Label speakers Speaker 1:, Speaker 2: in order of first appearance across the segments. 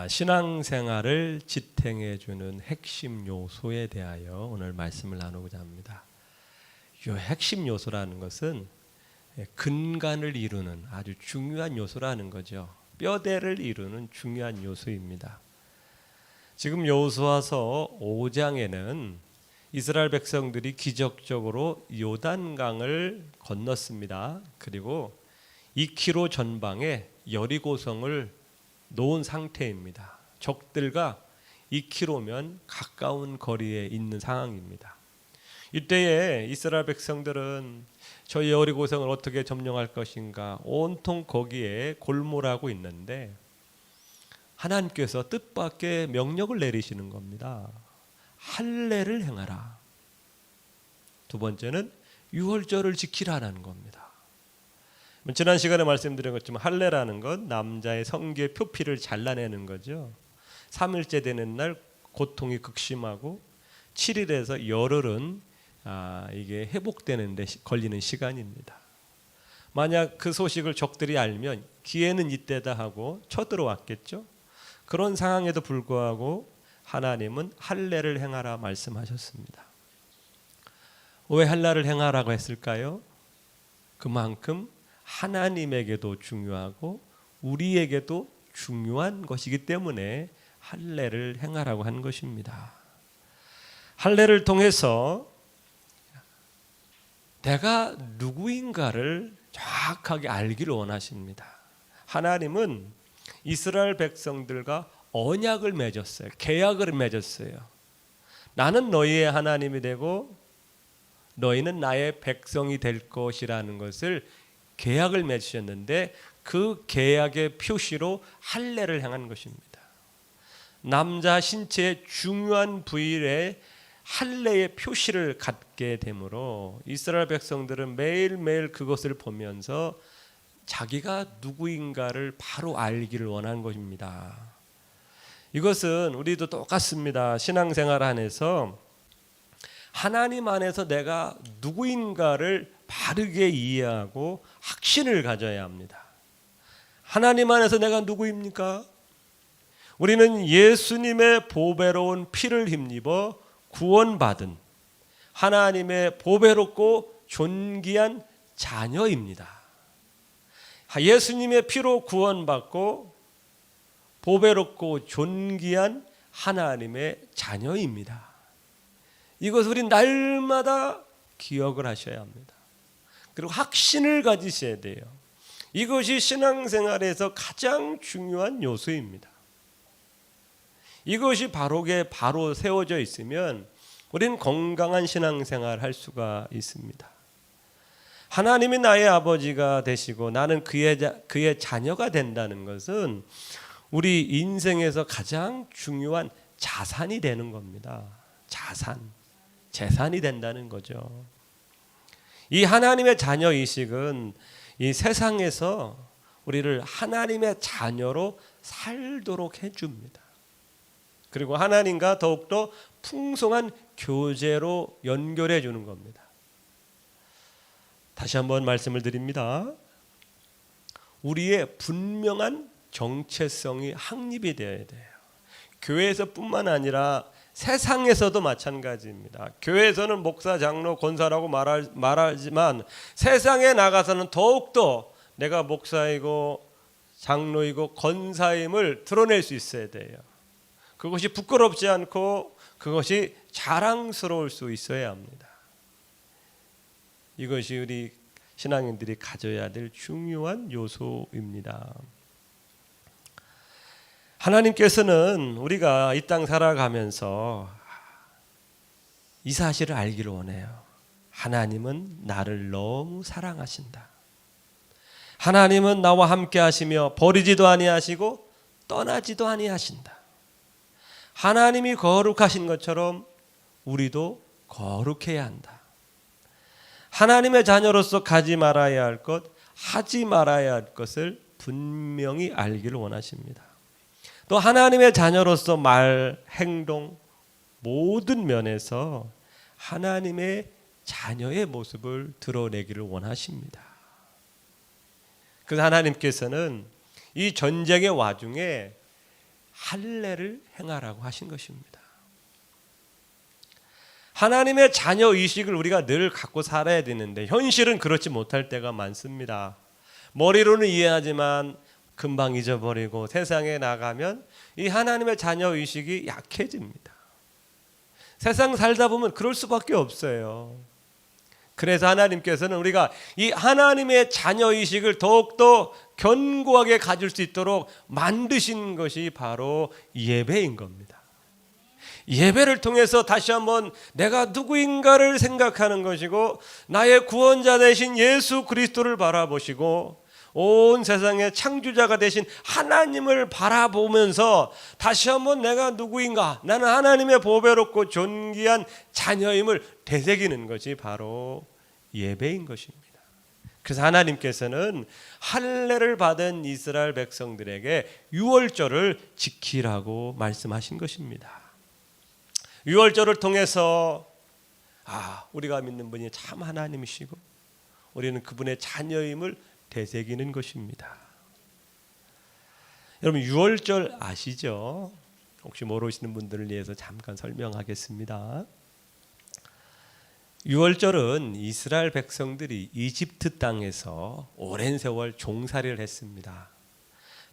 Speaker 1: 신앙생활을 지탱해 주는 핵심 요소에 대하여 오늘 말씀을 나누고자 합니다. 이 핵심 요소라는 것은 근간을 이루는 아주 중요한 요소라는 거죠. 뼈대를 이루는 중요한 요소입니다. 지금 여호수아서 5장에는 이스라엘 백성들이 기적적으로 요단강을 건넜습니다. 그리고 2km 전방에 여리고성을 놓은 상태입니다. 적들과 2km면 가까운 거리에 있는 상황입니다. 이때에 이스라엘 백성들은 저 여리고성을 어떻게 점령할 것인가 온통 거기에 골몰하고 있는데 하나님께서 뜻밖의 명령을 내리시는 겁니다. 할례를 행하라. 두 번째는 유월절을 지키라는 겁니다. 지난 시간에 말씀드린 것처럼 할례라는 건 남자의 성기의 표피를 잘라내는 거죠. 3일째 되는 날 고통이 극심하고 7일에서 열흘은 이게 회복되는 데 걸리는 시간입니다. 만약 그 소식을 적들이 알면 기회는 이때다 하고 쳐들어왔겠죠. 그런 상황에도 불구하고 하나님은 할례를 행하라 말씀하셨습니다. 왜 할례를 행하라고 했을까요? 그만큼 하나님에게도 중요하고 우리에게도 중요한 것이기 때문에 할례를 행하라고 한 것입니다. 할례를 통해서 내가 누구인가를 정확하게 알기를 원하십니다. 하나님은 이스라엘 백성들과 언약을 맺었어요. 계약을 맺었어요. 나는 너희의 하나님이 되고 너희는 나의 백성이 될 것이라는 것을 계약을 맺으셨는데 그 계약의 표시로 할례를 행한 것입니다. 남자 신체의 중요한 부위에 할례의 표시를 갖게 되므로 이스라엘 백성들은 매일매일 그것을 보면서 자기가 누구인가를 바로 알기를 원한 것입니다. 이것은 우리도 똑같습니다. 신앙생활 안에서 하나님 안에서 내가 누구인가를 바르게 이해하고 확신을 가져야 합니다. 하나님 안에서 내가 누구입니까? 우리는 예수님의 보배로운 피를 힘입어 구원받은 하나님의 보배롭고 존귀한 자녀입니다. 예수님의 피로 구원받고 보배롭고 존귀한 하나님의 자녀입니다. 이것을 우리 날마다 기억을 하셔야 합니다. 그리고 확신을 가지셔야 돼요. 이것이 신앙생활에서 가장 중요한 요소입니다. 이것이 바로 세워져 있으면 우리는 건강한 신앙생활을 할 수가 있습니다. 하나님이 나의 아버지가 되시고 나는 그의 자녀가 된다는 것은 우리 인생에서 가장 중요한 자산이 되는 겁니다. 재산이 된다는 거죠. 이 하나님의 자녀의식은 이 세상에서 우리를 하나님의 자녀로 살도록 해줍니다. 그리고 하나님과 더욱더 풍성한 교제로 연결해 주는 겁니다. 다시 한번 말씀을 드립니다. 우리의 분명한 정체성이 확립이 되어야 돼요. 교회에서뿐만 아니라 세상에서도 마찬가지입니다. 교회에서는 목사, 장로, 권사라고 말하지만 세상에 나가서는 더욱더 내가 목사이고 장로이고 권사임을 드러낼 수 있어야 돼요. 그것이 부끄럽지 않고 그것이 자랑스러울 수 있어야 합니다. 이것이 우리 신앙인들이 가져야 될 중요한 요소입니다. 하나님께서는 우리가 이 땅 살아가면서 이 사실을 알기를 원해요. 하나님은 나를 너무 사랑하신다. 하나님은 나와 함께 하시며 버리지도 아니하시고 떠나지도 아니하신다. 하나님이 거룩하신 것처럼 우리도 거룩해야 한다. 하나님의 자녀로서 가지 말아야 할 것, 하지 말아야 할 것을 분명히 알기를 원하십니다. 또 하나님의 자녀로서 말, 행동 모든 면에서 하나님의 자녀의 모습을 드러내기를 원하십니다. 그래서 하나님께서는 이 전쟁의 와중에 할례를 행하라고 하신 것입니다. 하나님의 자녀 의식을 우리가 늘 갖고 살아야 되는데 현실은 그렇지 못할 때가 많습니다. 머리로는 이해하지만 금방 잊어버리고 세상에 나가면 이 하나님의 자녀 의식이 약해집니다. 세상 살다 보면 그럴 수밖에 없어요. 그래서 하나님께서는 우리가 이 하나님의 자녀 의식을 더욱더 견고하게 가질 수 있도록 만드신 것이 바로 예배인 겁니다. 예배를 통해서 다시 한번 내가 누구인가를 생각하는 것이고 나의 구원자 되신 예수 그리스도를 바라보시고 온 세상의 창조자가 되신 하나님을 바라보면서 다시 한번 내가 누구인가, 나는 하나님의 보배롭고 존귀한 자녀임을 되새기는 것이 바로 예배인 것입니다. 그래서 하나님께서는 할례를 받은 이스라엘 백성들에게 유월절을 지키라고 말씀하신 것입니다. 유월절을 통해서 우리가 믿는 분이 참 하나님이시고 우리는 그분의 자녀임을 되새기는 것입니다. 여러분 유월절 아시죠? 혹시 모르시는 분들을 위해서 잠깐 설명하겠습니다. 유월절은 이스라엘 백성들이 이집트 땅에서 오랜 세월 종살이를 했습니다.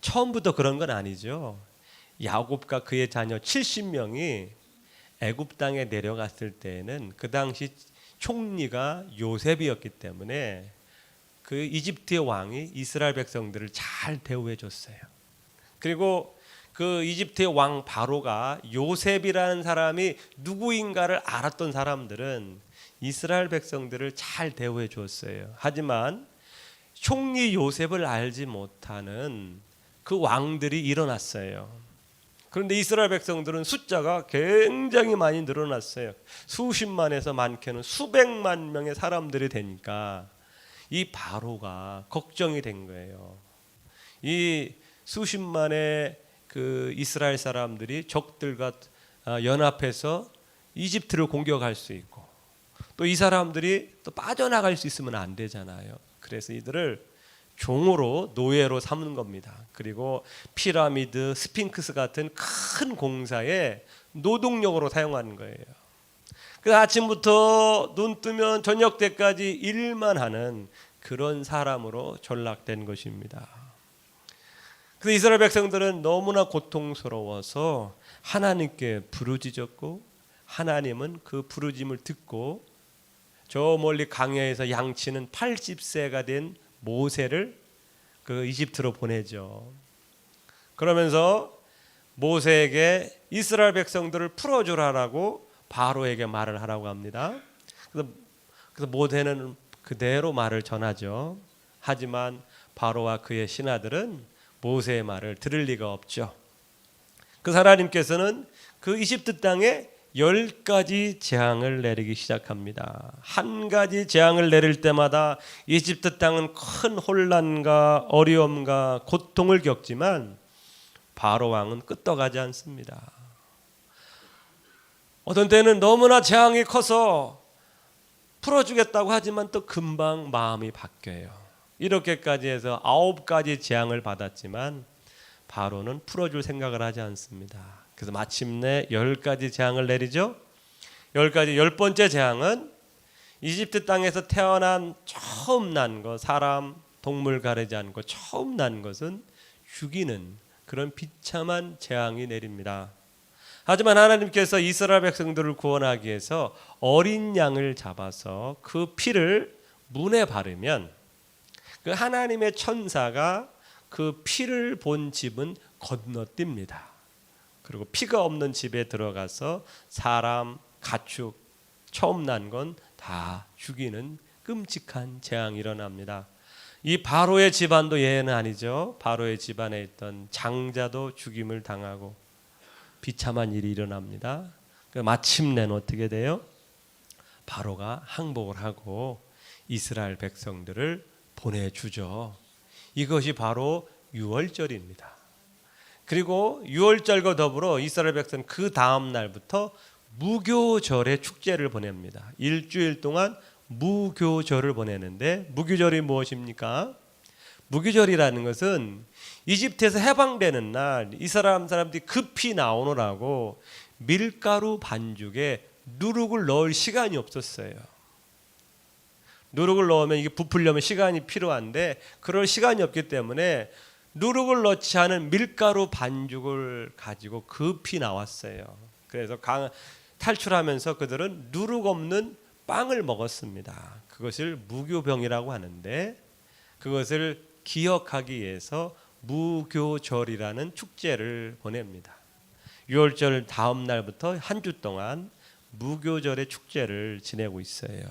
Speaker 1: 처음부터 그런 건 아니죠. 야곱과 그의 자녀 70명이 애굽 땅에 내려갔을 때에는 그 당시 총리가 요셉이었기 때문에 그 이집트의 왕이 이스라엘 백성들을 잘 대우해 줬어요. 그리고 그 이집트의 왕 바로가 요셉이라는 사람이 누구인가를 알았던 사람들은 이스라엘 백성들을 잘 대우해 줬어요. 하지만 총리 요셉을 알지 못하는 그 왕들이 일어났어요. 그런데 이스라엘 백성들은 숫자가 굉장히 많이 늘어났어요. 수십만에서 많게는 수백만 명의 사람들이 되니까 이 바로가 걱정이 된 거예요. 이 수십만의 그 이스라엘 사람들이 적들과 연합해서 이집트를 공격할 수 있고 또 이 사람들이 또 빠져나갈 수 있으면 안 되잖아요. 그래서 이들을 종으로 노예로 삼는 겁니다. 그리고 피라미드, 스핑크스 같은 큰 공사에 노동력으로 사용하는 거예요. 그 아침부터 눈 뜨면 저녁 때까지 일만 하는 그런 사람으로 전락된 것입니다. 그래서 이스라엘 백성들은 너무나 고통스러워서 하나님께 부르짖었고 하나님은 그 부르짖음을 듣고 저 멀리 광야에서 양치는 80세가 된 모세를 그 이집트로 보내죠. 그러면서 모세에게 이스라엘 백성들을 풀어주라라고 바로에게 말을 하라고 합니다. 그래서 모세는 그대로 말을 전하죠. 하지만 바로와 그의 신하들은 모세의 말을 들을 리가 없죠. 그 하나님께서는 그 이집트 땅에 10가지 재앙을 내리기 시작합니다. 한 가지 재앙을 내릴 때마다 이집트 땅은 큰 혼란과 어려움과 고통을 겪지만 바로 왕은 끄떡하지 않습니다. 어떤 때는 너무나 재앙이 커서 풀어주겠다고 하지만 또 금방 마음이 바뀌어요. 이렇게까지 해서 9가지 재앙을 받았지만 바로는 풀어줄 생각을 하지 않습니다. 그래서 마침내 10가지 재앙을 내리죠. 10번째 재앙은 이집트 땅에서 태어난 처음 난 것, 사람, 동물 가리지 않고 처음 난 것은 죽이는 그런 비참한 재앙이 내립니다. 하지만 하나님께서 이스라엘 백성들을 구원하기 위해서 어린 양을 잡아서 그 피를 문에 바르면 그 하나님의 천사가 그 피를 본 집은 건너뜁니다. 그리고 피가 없는 집에 들어가서 사람, 가축, 처음 난 건 다 죽이는 끔찍한 재앙이 일어납니다. 이 바로의 집안도 예외는 아니죠. 바로의 집안에 있던 장자도 죽임을 당하고 비참한 일이 일어납니다. 마침내는 어떻게 돼요? 바로가 항복을 하고 이스라엘 백성들을 보내주죠. 이것이 바로 유월절입니다. 그리고 유월절과 더불어 이스라엘 백성은 그 다음 날부터 무교절의 축제를 보냅니다. 일주일 동안 무교절을 보내는데 무교절이 무엇입니까? 무교절이라는 것은 이집트에서 해방되는 날 이스라엘 사람들이 급히 나오느라고 밀가루 반죽에 누룩을 넣을 시간이 없었어요. 누룩을 넣으면 이게 부풀려면 시간이 필요한데 그럴 시간이 없기 때문에 누룩을 넣지 않은 밀가루 반죽을 가지고 급히 나왔어요. 그래서 탈출하면서 그들은 누룩 없는 빵을 먹었습니다. 그것을 무교병이라고 하는데 그것을 기억하기 위해서 무교절이라는 축제를 보냅니다. 6월절 다음 날부터 한 주 동안 무교절의 축제를 지내고 있어요.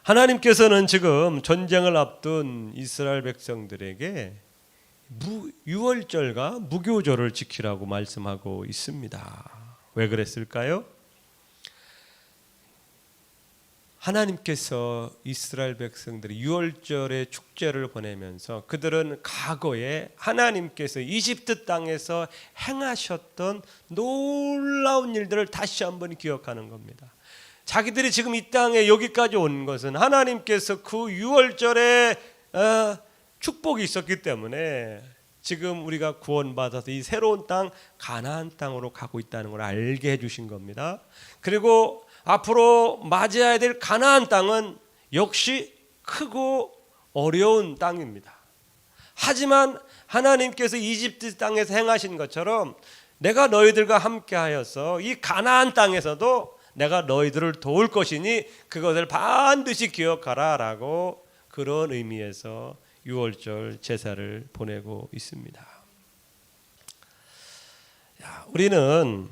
Speaker 1: 하나님께서는 지금 전쟁을 앞둔 이스라엘 백성들에게 6월절과 무교절을 지키라고 말씀하고 있습니다. 왜 그랬을까요? 하나님께서 이스라엘 백성들이 6월절의 축제를 보내면서 그들은 과거에 하나님께서 이집트 땅에서 행하셨던 놀라운 일들을 다시 한번 기억하는 겁니다. 자기들이 지금 이 땅에 여기까지 온 것은 하나님께서 그 6월절에 축복이 있었기 때문에 지금 우리가 구원받아서 이 새로운 땅 가나안 땅으로 가고 있다는 걸 알게 해주신 겁니다. 그리고 앞으로 맞이해야 될 가나안 땅은 역시 크고 어려운 땅입니다. 하지만 하나님께서 이집트 땅에서 행하신 것처럼 내가 너희들과 함께하여서 이 가나안 땅에서도 내가 너희들을 도울 것이니 그것을 반드시 기억하라 라고 그런 의미에서 6월절 제사를 보내고 있습니다. 우리는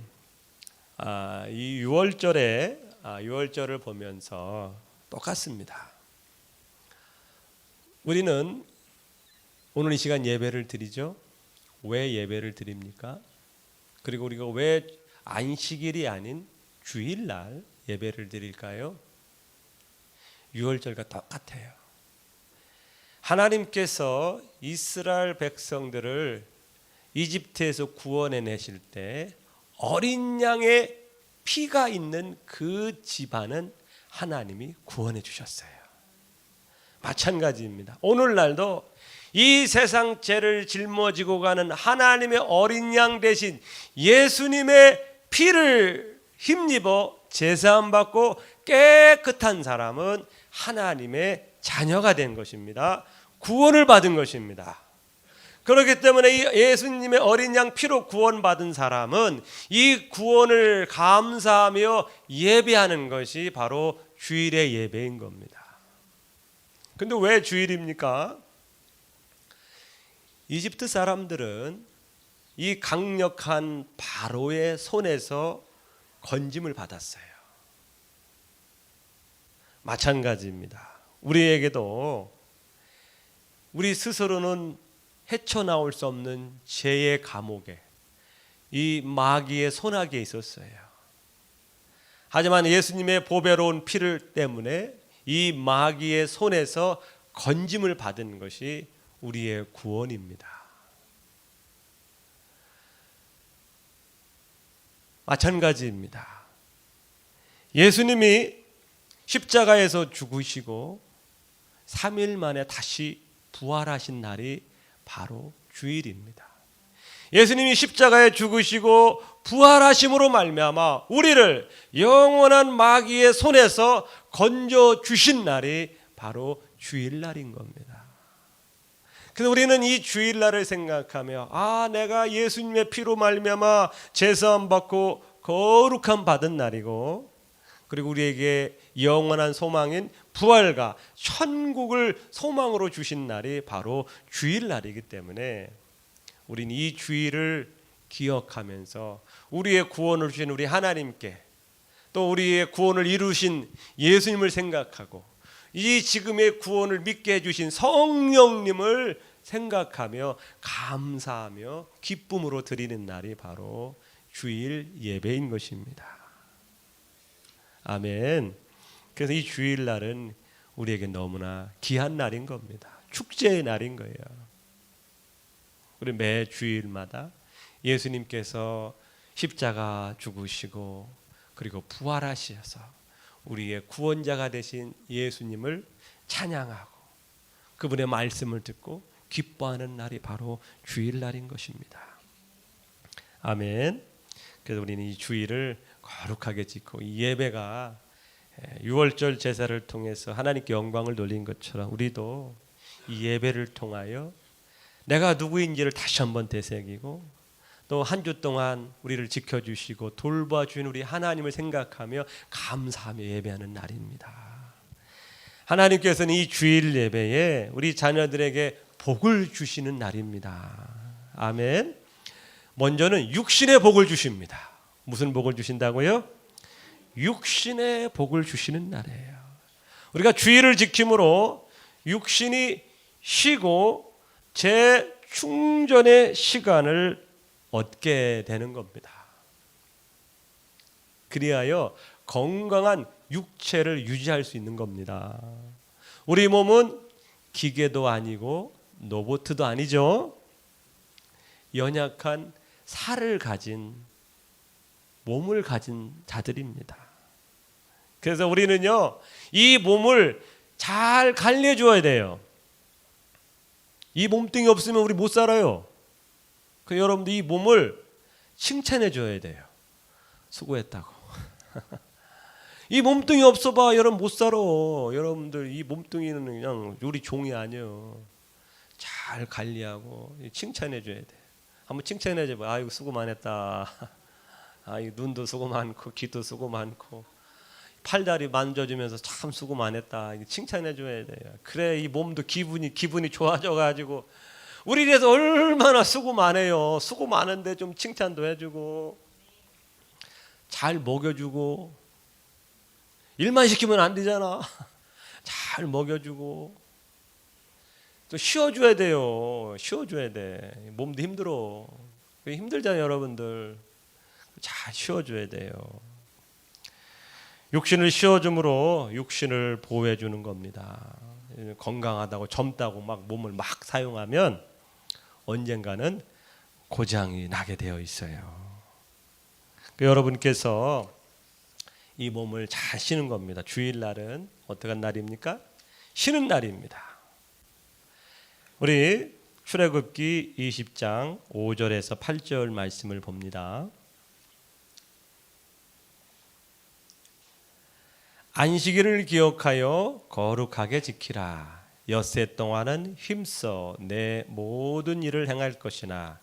Speaker 1: 이 6월절을 보면서 똑같습니다. 우리는 오늘 이 시간 예배를 드리죠. 왜 예배를 드립니까? 그리고 우리가 왜 안식일이 아닌 주일날 예배를 드릴까요? 6월절과 똑같아요. 하나님께서 이스라엘 백성들을 이집트에서 구원해내실 때 어린 양의 피가 있는 그 집안은 하나님이 구원해 주셨어요. 마찬가지입니다. 오늘날도 이 세상 죄를 짊어지고 가는 하나님의 어린 양 대신 예수님의 피를 힘입어 제사함 받고 깨끗한 사람은 하나님의 자녀가 된 것입니다. 구원을 받은 것입니다. 그렇기 때문에 이 예수님의 어린 양 피로 구원받은 사람은 이 구원을 감사하며 예배하는 것이 바로 주일의 예배인 겁니다. 근데 왜 주일입니까? 이집트 사람들은 이 강력한 바로의 손에서 건짐을 받았어요. 마찬가지입니다. 우리에게도 우리 스스로는 헤쳐나올 수 없는 죄의 감옥에 이 마귀의 손아귀에 있었어요. 하지만 예수님의 보배로운 피를 때문에 이 마귀의 손에서 건짐을 받은 것이 우리의 구원입니다. 마찬가지입니다. 예수님이 십자가에서 죽으시고 3일 만에 다시 부활하신 날이 바로 주일입니다. 예수님이 십자가에 죽으시고 부활하심으로 말미암아 우리를 영원한 마귀의 손에서 건져 주신 날이 바로 주일날인 겁니다. 그래서 우리는 이 주일날을 생각하며 내가 예수님의 피로 말미암아 제사함 받고 거룩함 받은 날이고 그리고 우리에게 영원한 소망인 부활과 천국을 소망으로 주신 날이 바로 주일날이기 때문에 우리는 이 주일을 기억하면서 우리의 구원을 주신 우리 하나님께 또 우리의 구원을 이루신 예수님을 생각하고 이 지금의 구원을 믿게 해주신 성령님을 생각하며 감사하며 기쁨으로 드리는 날이 바로 주일 예배인 것입니다. 아멘. 그래서 이 주일날은 우리에게 너무나 귀한 날인 겁니다. 축제의 날인 거예요. 우리 매 주일마다 예수님께서 십자가 죽으시고 그리고 부활하셔서 우리의 구원자가 되신 예수님을 찬양하고 그분의 말씀을 듣고 기뻐하는 날이 바로 주일날인 것입니다. 아멘. 그래서 우리는 이 주일을 거룩하게 지키고, 이 예배가 유월절 제사를 통해서 하나님께 영광을 돌린 것처럼 우리도 이 예배를 통하여 내가 누구인지를 다시 한번 되새기고, 또 한 주 동안 우리를 지켜주시고 돌봐주신 우리 하나님을 생각하며 감사하며 예배하는 날입니다. 하나님께서는 이 주일 예배에 우리 자녀들에게 복을 주시는 날입니다. 아멘. 먼저는 육신의 복을 주십니다. 무슨 복을 주신다고요? 육신의 복을 주시는 날이에요. 우리가 주일을 지킴으로 육신이 쉬고 재충전의 시간을 얻게 되는 겁니다. 그리하여 건강한 육체를 유지할 수 있는 겁니다. 우리 몸은 기계도 아니고 로봇도 아니죠. 연약한 살을 가진 몸을 가진 자들입니다. 그래서 우리는요, 이 몸을 잘 관리해줘야 돼요. 이 몸뚱이 없으면 우리 못 살아요. 그 여러분들 이 몸을 칭찬해줘야 돼요. 수고했다고. 이 몸뚱이 없어봐 여러분 못 살아. 여러분들 이 몸뚱이는 그냥 우리 종이 아니에요. 잘 관리하고 칭찬해줘야 돼. 한번 칭찬해줘봐. 아이고 수고 많았다. 아이 눈도 수고 많고 귀도 수고 많고 팔다리 만져주면서 참 수고 많았다. 칭찬해줘야 돼요. 그래 이 몸도 기분이 좋아져가지고 우리 위해서 얼마나 수고 많아요. 수고 많은데 좀 칭찬도 해주고 잘 먹여주고 일만 시키면 안 되잖아. 잘 먹여주고 또 쉬어줘야 돼요. 쉬어줘야 돼. 몸도 힘들어. 힘들잖아요 여러분들. 잘 쉬어줘야 돼요. 육신을 쉬어줌으로 육신을 보호해 주는 겁니다. 건강하다고 젊다고 막 몸을 막 사용하면 언젠가는 고장이 나게 되어 있어요. 여러분께서 이 몸을 잘 쉬는 겁니다. 주일날은 어떠한 날입니까? 쉬는 날입니다. 우리 출애굽기 20장 5절에서 8절 말씀을 봅니다. 안식일을 기억하여 거룩하게 지키라. 엿새 동안은 힘써 내 모든 일을 행할 것이나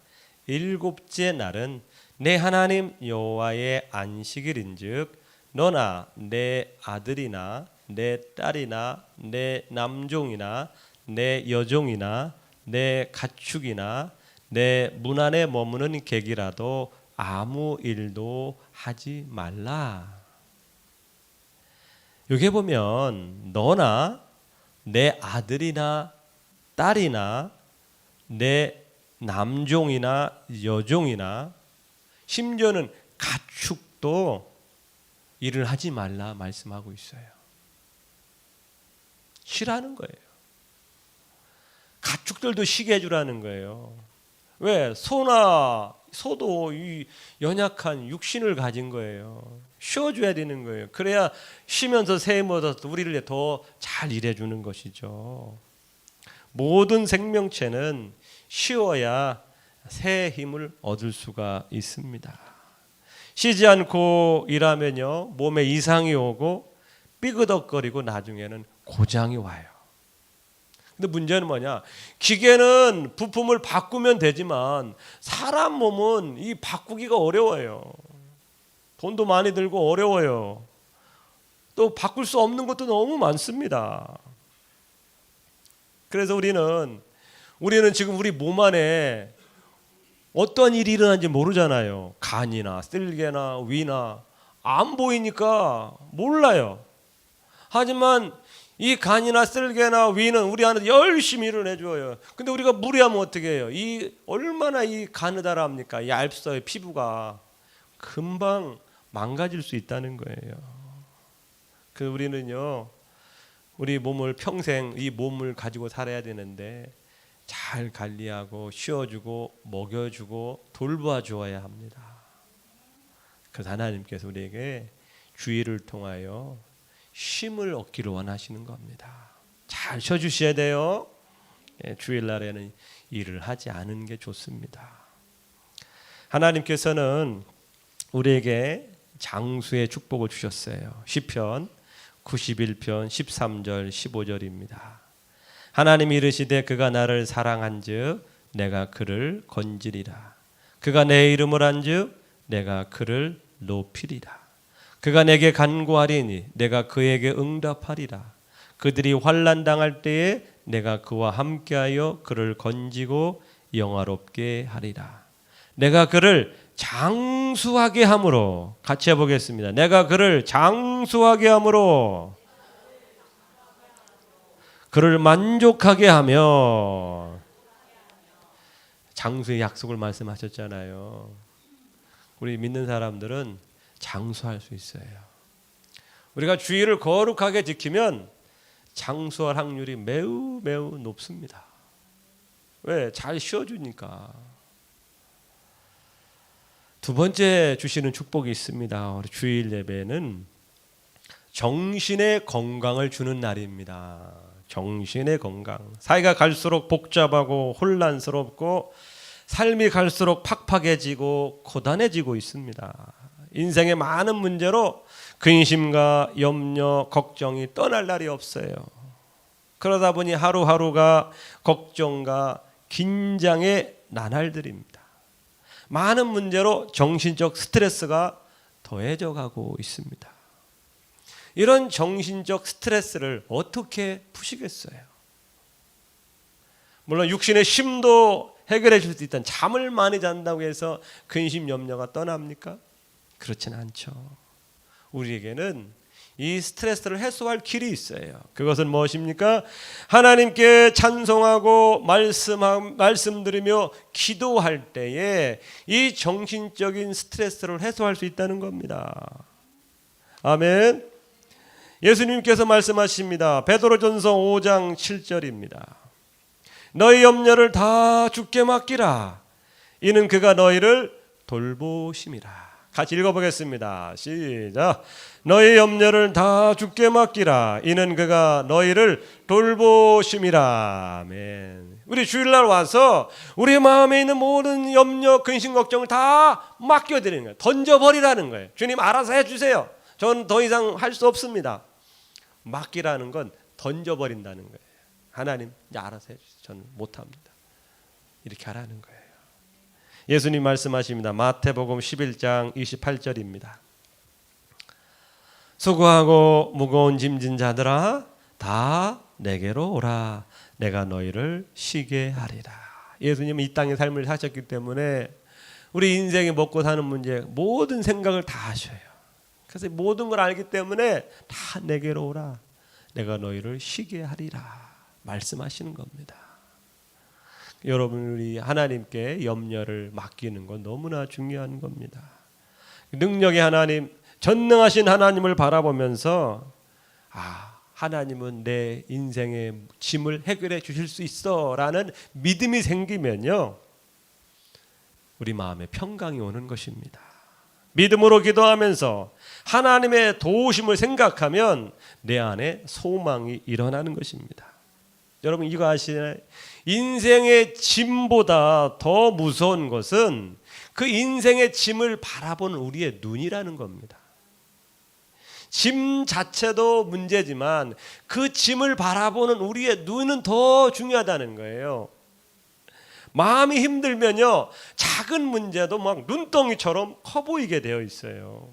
Speaker 1: 일곱째 날은 내 하나님 여호와의 안식일인즉 너나 내 아들이나 내 딸이나 내 남종이나 내 여종이나 내 가축이나 내 문 안에 머무는 객이라도 아무 일도 하지 말라. 여기 보면 너나 내 아들이나 딸이나 내 남종이나 여종이나 심지어는 가축도 일을 하지 말라 말씀하고 있어요. 쉬라는 거예요. 가축들도 쉬게 해주라는 거예요. 왜? 소도 이 연약한 육신을 가진 거예요. 쉬어줘야 되는 거예요. 그래야 쉬면서 샘 얻어서 우리를 더 잘 일해주는 것이죠. 모든 생명체는 쉬어야 새 힘을 얻을 수가 있습니다. 쉬지 않고 일하면요 몸에 이상이 오고 삐그덕거리고 나중에는 고장이 와요. 근데 문제는 뭐냐? 기계는 부품을 바꾸면 되지만 사람 몸은 이 바꾸기가 어려워요. 돈도 많이 들고 어려워요. 또 바꿀 수 없는 것도 너무 많습니다. 그래서 우리는 지금 우리 몸 안에 어떤 일이 일어나는지 모르잖아요. 간이나 쓸개나 위나 안 보이니까 몰라요. 하지만 이 간이나 쓸개나 위는 우리 안에 열심히 일을 해줘요. 근데 우리가 무리하면 어떻게 해요? 얼마나 이 가느다랍니까? 얇어요. 피부가 금방 망가질 수 있다는 거예요. 그 우리는요, 우리 몸을 평생 이 몸을 가지고 살아야 되는데 잘 관리하고 쉬어주고 먹여주고 돌봐주어야 합니다. 그래서 하나님께서 우리에게 주일을 통하여 쉼을 얻기를 원하시는 겁니다. 잘 쉬어주셔야 돼요. 주일날에는 일을 하지 않은 게 좋습니다. 하나님께서는 우리에게 장수의 축복을 주셨어요. 시편 91편 13절 15절입니다. 하나님이 이르시되 그가 나를 사랑한즉 내가 그를 건지리라. 그가 내 이름을 안즉 내가 그를 높이리라. 그가 내게 간구하리니 내가 그에게 응답하리라. 그들이 환난 당할 때에 내가 그와 함께하여 그를 건지고 영화롭게 하리라. 내가 그를 장수하게 함으로, 같이 해보겠습니다. 내가 그를 장수하게 함으로 그를 만족하게 하며, 장수의 약속을 말씀하셨잖아요. 우리 믿는 사람들은 장수할 수 있어요. 우리가 주의를 거룩하게 지키면 장수할 확률이 매우 매우 높습니다. 왜? 잘 쉬어주니까. 두 번째 주시는 축복이 있습니다. 우리 주일 예배는 정신의 건강을 주는 날입니다. 정신의 건강. 사회가 갈수록 복잡하고 혼란스럽고 삶이 갈수록 팍팍해지고 고단해지고 있습니다. 인생의 많은 문제로 근심과 염려, 걱정이 떠날 날이 없어요. 그러다 보니 하루하루가 걱정과 긴장의 나날들입니다. 많은 문제로 정신적 스트레스가 더해져 가고 있습니다. 이런 정신적 스트레스를 어떻게 푸시겠어요? 물론 육신의 쉼도 해결해 줄 수 있다는, 잠을 많이 잔다고 해서 근심 염려가 떠납니까? 그렇지는 않죠. 우리에게는 이 스트레스를 해소할 길이 있어요. 그것은 무엇입니까? 하나님께 찬송하고 말씀드리며 기도할 때에 이 정신적인 스트레스를 해소할 수 있다는 겁니다. 아멘. 예수님께서 말씀하십니다. 베드로전서 5장 7절입니다. 너희 염려를 다 주께 맡기라. 이는 그가 너희를 돌보심이라. 같이 읽어보겠습니다. 시작. 너희 염려를 다 주께 맡기라. 이는 그가 너희를 돌보심이라. 아멘. 우리 주일날 와서 우리 마음에 있는 모든 염려, 근심, 걱정을 다 맡겨드리는 거예요. 던져버리라는 거예요. 주님 알아서 해주세요. 저는 더 이상 할 수 없습니다. 맡기라는 건 던져버린다는 거예요. 하나님 이제 알아서 해주세요. 저는 못합니다. 이렇게 하라는 거예요. 예수님 말씀하십니다. 마태복음 11장 28절입니다. 수고하고 무거운 짐진 자들아 다 내게로 오라. 내가 너희를 쉬게 하리라. 예수님은 이 땅의 삶을 사셨기 때문에 우리 인생에 먹고 사는 문제 모든 생각을 다 하셔요. 그래서 모든 걸 알기 때문에 다 내게로 오라. 내가 너희를 쉬게 하리라 말씀하시는 겁니다. 여러분이 하나님께 염려를 맡기는 건 너무나 중요한 겁니다. 능력의 하나님, 전능하신 하나님을 바라보면서 하나님은 내 인생의 짐을 해결해 주실 수 있어라는 믿음이 생기면요, 우리 마음에 평강이 오는 것입니다. 믿음으로 기도하면서 하나님의 도우심을 생각하면 내 안에 소망이 일어나는 것입니다. 여러분 이거 아시나요? 인생의 짐보다 더 무서운 것은 그 인생의 짐을 바라보는 우리의 눈이라는 겁니다. 짐 자체도 문제지만 그 짐을 바라보는 우리의 눈은 더 중요하다는 거예요. 마음이 힘들면요, 작은 문제도 막 눈덩이처럼 커 보이게 되어 있어요.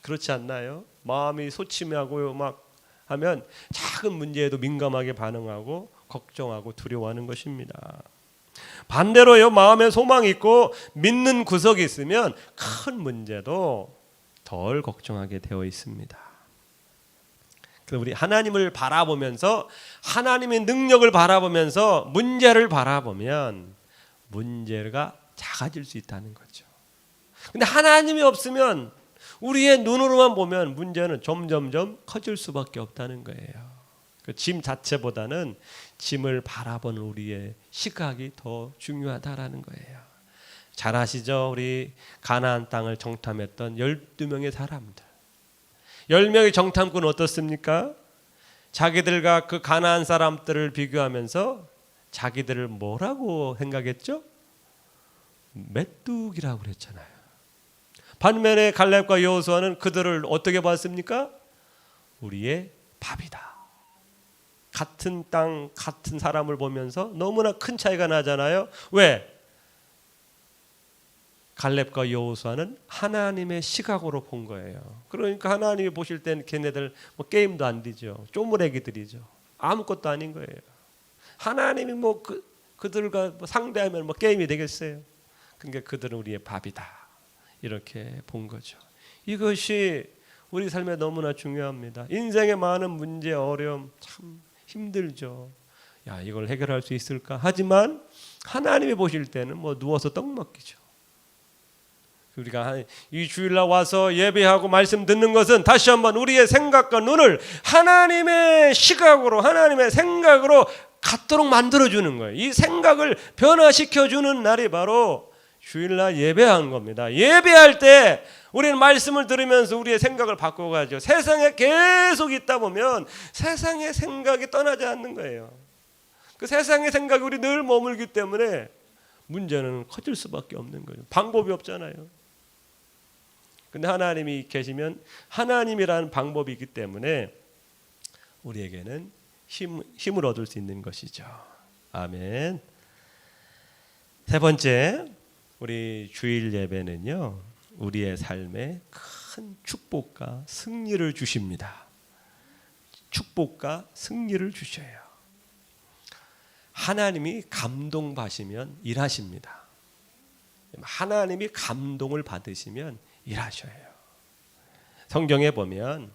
Speaker 1: 그렇지 않나요? 마음이 소침하고 막 하면 작은 문제에도 민감하게 반응하고 걱정하고 두려워하는 것입니다. 반대로요, 마음에 소망이 있고 믿는 구석이 있으면 큰 문제도 덜 걱정하게 되어 있습니다. 그래서 우리 하나님을 바라보면서, 하나님의 능력을 바라보면서 문제를 바라보면 문제가 작아질 수 있다는 거죠. 근데 하나님이 없으면 우리의 눈으로만 보면 문제는 점점점 커질 수밖에 없다는 거예요. 그 짐 자체보다는 짐을 바라보는 우리의 시각이 더 중요하다라는 거예요. 잘 아시죠? 우리 가나안 땅을 정탐했던 12명의 사람들. 10명의 정탐꾼은 어떻습니까? 자기들과 그 가나안 사람들을 비교하면서 자기들을 뭐라고 생각했죠? 메뚜기라고 그랬잖아요. 반면에 갈렙과 여호수아는 그들을 어떻게 봤습니까? 우리의 밥이다. 같은 땅, 같은 사람을 보면서 너무나 큰 차이가 나잖아요. 왜? 갈렙과 여호수아는 하나님의 시각으로 본 거예요. 그러니까 하나님이 보실 때는 걔네들 뭐 게임도 안 되죠. 쪼무레기들이죠. 아무것도 아닌 거예요. 하나님이 뭐 그들과 뭐 상대하면 뭐 게임이 되겠어요. 그러니까 그들은 우리의 밥이다. 이렇게 본 거죠. 이것이 우리 삶에 너무나 중요합니다. 인생의 많은 문제, 어려움 참 힘들죠. 야, 이걸 해결할 수 있을까? 하지만 하나님이 보실 때는 뭐 누워서 떡 먹기죠. 우리가 이 주일날 와서 예배하고 말씀 듣는 것은 다시 한번 우리의 생각과 눈을 하나님의 시각으로, 하나님의 생각으로 갖도록 만들어주는 거예요. 이 생각을 변화시켜주는 날이 바로 주일날 예배하는 겁니다. 예배할 때 우리는 말씀을 들으면서 우리의 생각을 바꿔가죠. 세상에 계속 있다 보면 세상의 생각이 떠나지 않는 거예요. 그 세상의 생각이 우리 늘 머물기 때문에 문제는 커질 수밖에 없는 거예요. 방법이 없잖아요. 근데 하나님이 계시면 하나님이라는 방법이 있기 때문에 우리에게는 힘을 얻을 수 있는 것이죠. 아멘. 세 번째, 우리 주일 예배는요, 우리의 삶에 큰 축복과 승리를 주십니다. 축복과 승리를 주셔요. 하나님이 감동받으시면 일하십니다. 하나님이 감동을 받으시면 일하셔요. 성경에 보면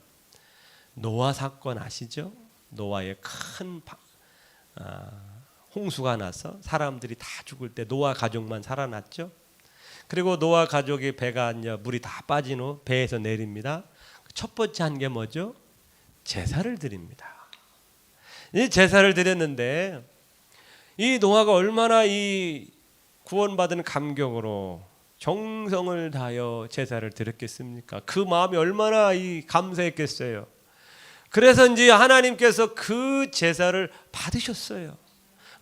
Speaker 1: 노아 사건 아시죠? 노아의 큰 홍수가 나서 사람들이 다 죽을 때 노아 가족만 살아났죠. 그리고 노아 가족이 배가 물이 다 빠진 후 배에서 내립니다. 첫 번째 한 게 뭐죠? 제사를 드립니다. 이 제사를 드렸는데 이 노아가 얼마나 이 구원받은 감격으로 정성을 다하여 제사를 드렸겠습니까? 그 마음이 얼마나 감사했겠어요. 그래서 이제 하나님께서 그 제사를 받으셨어요.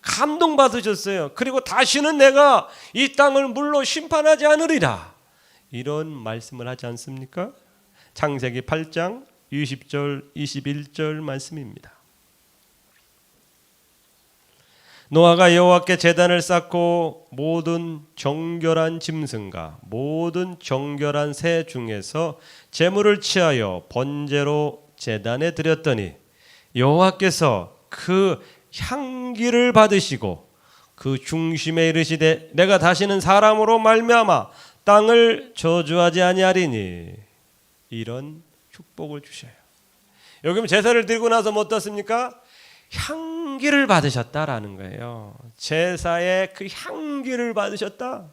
Speaker 1: 감동받으셨어요. 그리고 다시는 내가 이 땅을 물로 심판하지 않으리라, 이런 말씀을 하지 않습니까? 창세기 8장 20절 21절 말씀입니다. 노아가 여호와께 제단을 쌓고 모든 정결한 짐승과 모든 정결한 새 중에서 제물을 취하여 번제로 제단에 드렸더니 여호와께서 그 향기를 받으시고 그 중심에 이르시되 내가 다시는 사람으로 말미암아 땅을 저주하지 아니하리니, 이런 축복을 주셔요. 여기 제사를 드리고 나서 뭐 어떻습니까? 향기를 받으셨다라는 거예요. 제사의 그 향기를 받으셨다.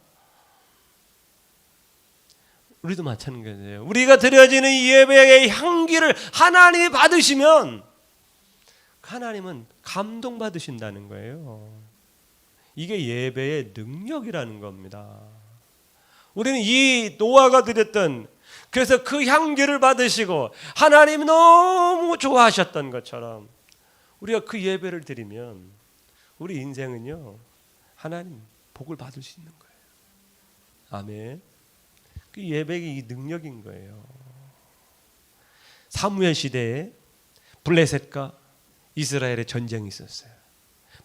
Speaker 1: 우리도 마찬가지예요. 우리가 드려지는 이 예배의 향기를 하나님이 받으시면 하나님은 감동받으신다는 거예요. 이게 예배의 능력이라는 겁니다. 우리는 이 노아가 드렸던, 그래서 그 향기를 받으시고 하나님이 너무 좋아하셨던 것처럼 우리가 그 예배를 드리면 우리 인생은요, 하나님 복을 받을 수 있는 거예요. 아멘. 그 예배의 이 능력인 거예요. 사무엘 시대에 블레셋과 이스라엘의 전쟁이 있었어요.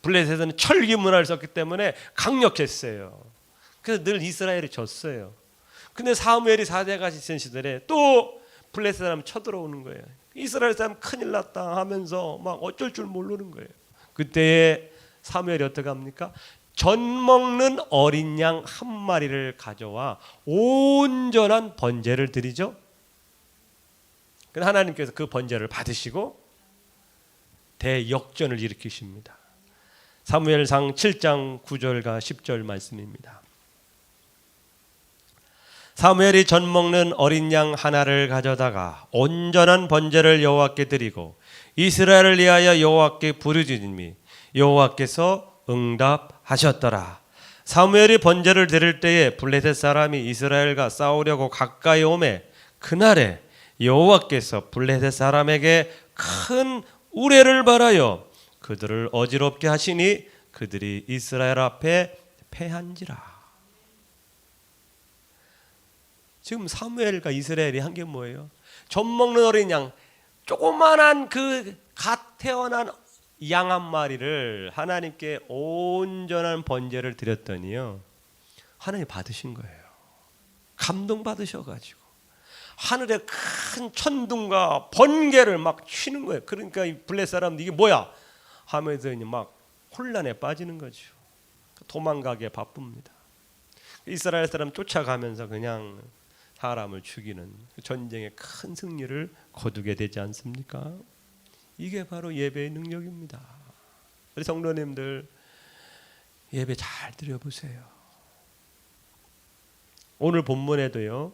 Speaker 1: 블레셋은 철기 문화를 썼기 때문에 강력했어요. 그래서 늘 이스라엘이 졌어요. 근데 사무엘이 4대가 있던 시절에 또 블레셋 사람 쳐들어오는 거예요. 이스라엘 사람 큰일 났다 하면서 막 어쩔 줄 모르는 거예요. 그때 사무엘이 어떻게 합니까? 전 먹는 어린 양 한 마리를 가져와 온전한 번제를 드리죠. 그래서 하나님께서 그 번제를 받으시고 대역전을 일으키십니다. 사무엘상 7장 9절과 10절 말씀입니다. 사무엘이 전 먹는 어린 양 하나를 가져다가 온전한 번제를 여호와께 드리고 이스라엘을 위하여 여호와께 부르짖음이 여호와께서 응답하셨더라. 사무엘이 번제를 드릴 때에 블레셋 사람이 이스라엘과 싸우려고 가까이 오매 그날에 여호와께서 블레셋 사람에게 큰 우레를 바라여 그들을 어지럽게 하시니 그들이 이스라엘 앞에 패한지라. 지금 사무엘과 이스라엘이 한 게 뭐예요? 젖 먹는 어린 양, 조그만한 그 갓 태어난 양 한 마리를 하나님께 온전한 번제를 드렸더니요, 하나님 받으신 거예요. 감동 받으셔가지고 하늘의 큰 천둥과 번개를 막 치는 거예요. 그러니까 이 블레 사람들 이게 뭐야 하면서 막 혼란에 빠지는 거죠. 도망가기에 바쁩니다. 이스라엘 사람 쫓아가면서 그냥 사람을 죽이는 전쟁의 큰 승리를 거두게 되지 않습니까? 이게 바로 예배의 능력입니다. 우리 성도님들, 예배 잘 드려보세요. 오늘 본문에도요,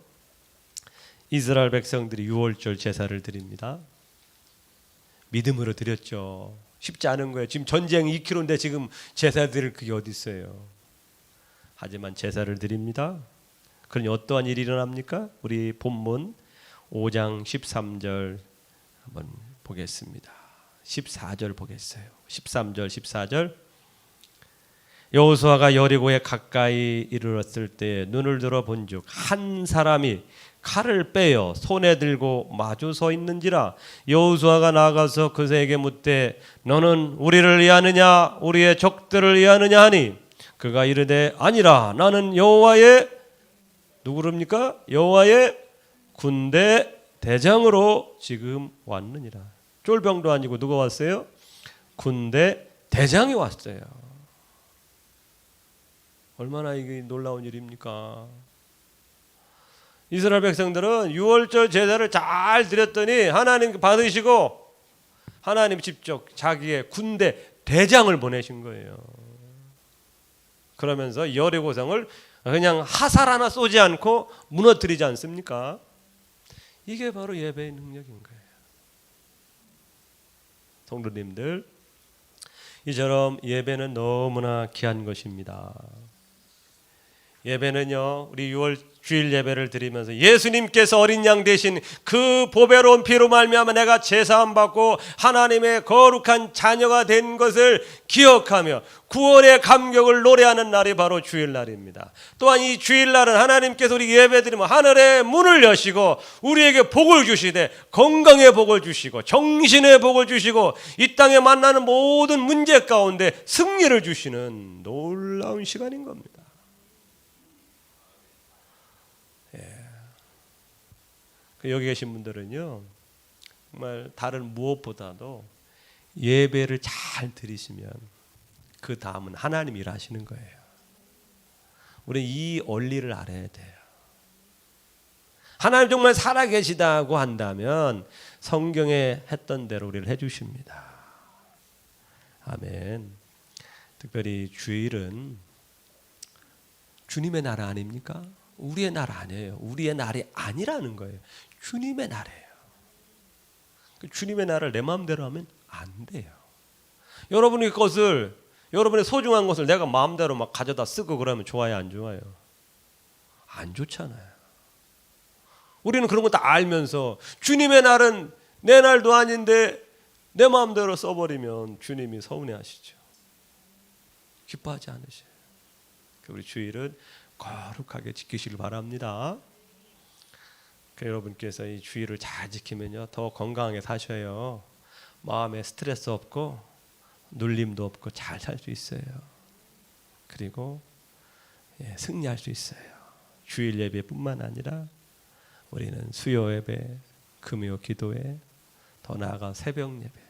Speaker 1: 이스라엘 백성들이 유월절 제사를 드립니다. 믿음으로 드렸죠. 쉽지 않은 거예요. 지금 전쟁 2km인데 지금 제사 드릴 그게 어디 있어요. 하지만 제사를 드립니다. 그러니 어떠한 일이 일어납니까? 우리 본문 5장 13절 한번 보겠습니다. 14절 보겠어요. 13절 14절. 여호수아가 여리고에 가까이 이르렀을 때 눈을 들어 본즉 한 사람이 칼을 빼어 손에 들고 마주 서 있는지라. 여호수아가 나가서 그에게 묻되 너는 우리를 위하느냐 우리의 적들을 위하느냐 하니 그가 이르되 아니라 나는 여호와의 누구랍니까? 여호와의 군대 대장으로 지금 왔느니라. 쫄병도 아니고 누가 왔어요? 군대 대장이 왔어요. 얼마나 이게 놀라운 일입니까? 이스라엘 백성들은 유월절 제사를 잘 드렸더니 하나님 받으시고 하나님 직접 자기의 군대 대장을 보내신 거예요. 그러면서 여리고성을 그냥 화살 하나 쏘지 않고 무너뜨리지 않습니까? 이게 바로 예배의 능력인 거예요. 성도님들, 이처럼 예배는 너무나 귀한 것입니다. 예배는요, 우리 6월 주일 예배를 드리면서 예수님께서 어린 양 대신 그 보배로운 피로 말미암아 내가 제사함 받고 하나님의 거룩한 자녀가 된 것을 기억하며 구원의 감격을 노래하는 날이 바로 주일날입니다. 또한 이 주일날은 하나님께서 우리 예배 드리면 하늘의 문을 여시고 우리에게 복을 주시되 건강의 복을 주시고 정신의 복을 주시고 이 땅에 만나는 모든 문제 가운데 승리를 주시는 놀라운 시간인 겁니다. 여기 계신 분들은요, 정말 다른 무엇보다도 예배를 잘 드리시면 그 다음은 하나님 일하시는 거예요. 우리 이 원리를 알아야 돼요. 하나님 정말 살아계시다고 한다면 성경에 했던 대로 우리를 해주십니다. 아멘. 특별히 주일은 주님의 나라 아닙니까? 우리의 나라 아니에요. 우리의 날이 아니라는 거예요. 주님의 나라예요. 주님의 나라를 내 마음대로 하면 안 돼요. 여러분의 것을, 여러분의 소중한 것을 내가 마음대로 막 가져다 쓰고 그러면 좋아요, 안 좋아요? 안 좋잖아요. 우리는 그런 거 다 알면서 주님의 날은 내 날도 아닌데 내 마음대로 써버리면 주님이 서운해하시죠. 기뻐하지 않으셔요. 우리 주일은 거룩하게 지키시길 바랍니다. 여러분께서 이 주일을 잘 지키면요, 더 건강하게 사셔요. 마음에 스트레스 없고 눌림도 없고 잘 살 수 있어요. 그리고 승리할 수 있어요. 주일 예배뿐만 아니라 우리는 수요 예배, 금요 기도회, 더 나아가 새벽 예배,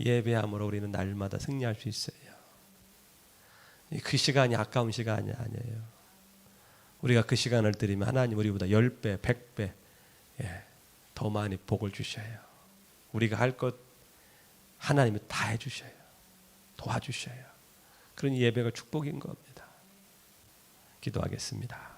Speaker 1: 예배함으로 우리는 날마다 승리할 수 있어요. 그 시간이 아까운 시간이 아니에요. 우리가 그 시간을 드리면 하나님 우리보다 10배, 100배 더 많이 복을 주셔요. 우리가 할 것 하나님이 다 해주셔요. 도와주셔요. 그런 예배가 축복인 겁니다. 기도하겠습니다.